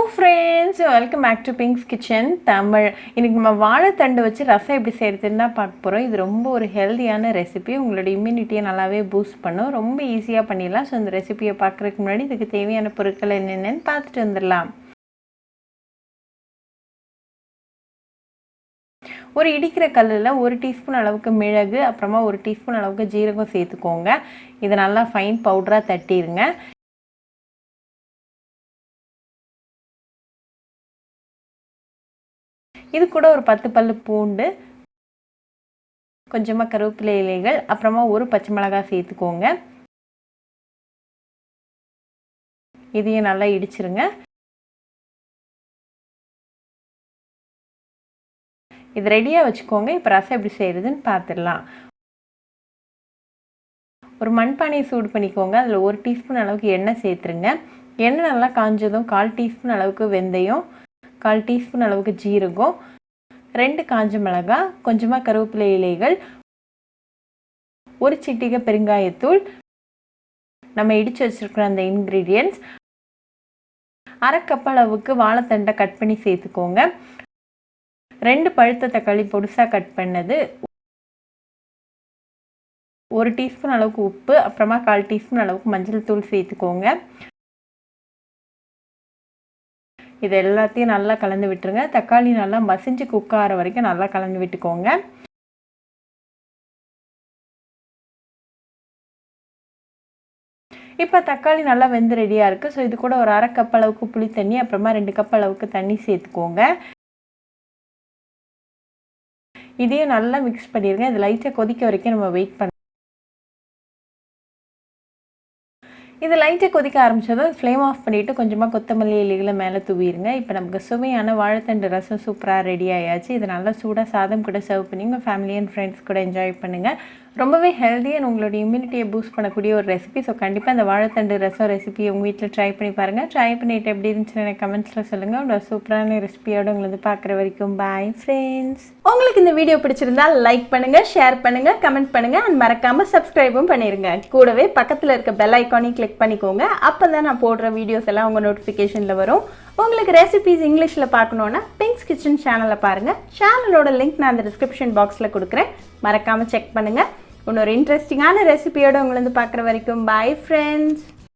friends, welcome back to Pink's Kitchen Tamil. இன்னைக்கு நம்ம வாழைத்தண்டு வச்சு ரசம் எப்படி செய்யறதுன்னு தான் பார்க்க போறோம். இது ரொம்ப ஒரு ஹெல்தியான ரெசிபி. உங்களோட இம்யூனிட்டியை நல்லாவே பூஸ்ட் பண்ணும். ரொம்ப ஈஸியா பண்ணிடலாம். ஸோ இந்த ரெசிபியை பார்க்கறதுக்கு முன்னாடி இதுக்கு தேவையான பொருட்கள் என்னென்னு பார்த்துட்டு வந்துடலாம். ஒரு இடிக்கிற கல்லில் 1 டீஸ்பூன் அளவுக்கு மிளகு, அப்புறமா 1 டீஸ்பூன் அளவுக்கு ஜீரகம் சேர்த்துக்கோங்க. இதை நல்லா ஃபைன் பவுடராக தட்டிடுங்க. இது கூட ஒரு 10 பல்லு பூண்டு, கொஞ்சமாக கருவேப்பிலை இலைகள், அப்புறமா ஒரு பச்சை மிளகாய் சேர்த்துக்கோங்க. இதையும் நல்லா இடிச்சிருங்க. இது ரெடியாக வச்சுக்கோங்க. இப்போ ரசம் எப்படி செய்கிறதுன்னு பார்த்துடலாம். ஒரு மண்பானையை சூடு பண்ணிக்கோங்க. அதில் 1 டீஸ்பூன் அளவுக்கு எண்ணெய் சேர்த்துருங்க. எண்ணெய் நல்லா காஞ்சதும் 1/4 டீஸ்பூன் அளவுக்கு வெந்தயம், 1/4 டீஸ்பூன் அளவுக்கு ஜீரகம், 2 காஞ்ச மிளகாய், கொஞ்சமாக கருவேப்பிலை இலைகள், 1 சிட்டிகை பெருங்காயத்தூள், நம்ம இடித்து வச்சுருக்கிற அந்த இன்க்ரீடியன்ட்ஸ், 1/2 கப் அளவுக்கு வாழைத்தண்டை கட் பண்ணி சேர்த்துக்கோங்க. 2 பழுத்த தக்காளி பொடிசாக கட் பண்ணது, 1 டீஸ்பூன் அளவுக்கு உப்பு, அப்புறமா 1/4 டீஸ்பூன் அளவுக்கு மஞ்சள் தூள் சேர்த்துக்கோங்க. இது எல்லாத்தையும் நல்லா கலந்து விட்டுருங்க. தக்காளி நல்லா மசிஞ்சு குக் ஆகிற வரைக்கும் நல்லா கலந்து விட்டுக்கோங்க. இப்போ தக்காளி நல்லா வெந்து ரெடியாக இருக்குது. ஸோ இது கூட ஒரு 1/2 கப் அளவுக்கு புளி தண்ணி, அப்புறமா 2 கப் அளவுக்கு தண்ணி சேர்த்துக்கோங்க. இதையும் நல்லா மிக்ஸ் பண்ணிடுங்க. இது லைட்டாக கொதிக்க வரைக்கும் நம்ம வெயிட் பண்ண. இது லைட்டாக கொதிக்க ஆரம்பித்ததும் ஃப்ளேம் ஆஃப் பண்ணிவிட்டு கொஞ்சமாக கொத்தமல்லி இலைகளை மேலே தூவிடுங்க. இப்போ நமக்கு சுவையான வாழைத்தண்டு ரசம் சூப்பராக ரெடி ஆயாச்சு. இது நல்லா சூடாக சாதம் கூட சர்வ் பண்ணி உங்கள் ஃபேமிலி அண்ட் ஃப்ரெண்ட்ஸ் கூட என்ஜாய் பண்ணுங்கள். ரொம்பவே ஹெல்தி அண்ட் உங்களோட இம்யூனிட்டியை பூஸ்ட் பண்ணக்கூடிய ஒரு ரெசிபி. ஸோ கண்டிப்பாக இந்த வாழைத்தண்டு ரசம் ரெசிபி உங்கள் வீட்டில் ட்ரை பண்ணி பாருங்கள். ட்ரை பண்ணிவிட்டு எப்படி இருந்துச்சுன்னு எனக்கு கமெண்ட்ஸில் சொல்லுங்கள். உங்களோட சூப்பரான ரெசிபியோடு உங்களை பார்க்குற வரைக்கும் பாய் ஃப்ரெண்ட்ஸ். உங்களுக்கு இந்த வீடியோ பிடிச்சிருந்தா லைக் பண்ணுங்கள், ஷேர் பண்ணுங்கள், கமெண்ட் பண்ணுங்கள் அண்ட் மறக்காமல் சப்ஸ்கிரைபும் பண்ணிடுங்க. கூடவே பக்கத்தில் இருக்க பெல் ஐக்கானையும் கிளிக் பண்ணிக்கோங்க. அப்போ தான் நான் போடுற வீடியோஸ் எல்லாம் உங்கள் நோட்டிஃபிகேஷனில் வரும். உங்களுக்கு ரெசிபிஸ் இங்கிலீஷில் பார்க்கணுன்னா பிங்க்ஸ் கிச்சன் சேனலை பாருங்கள். சேனலோட லிங்க் நான் அந்த டிஸ்கிரிப்ஷன் பாக்ஸில் கொடுக்குறேன். மறக்காமல் செக் பண்ணுங்கள். இன்னொரு இன்ட்ரெஸ்டிங்கான ரெசிபியோடு உங்களை பார்க்குற வரைக்கும் பாய் ஃப்ரெண்ட்ஸ்.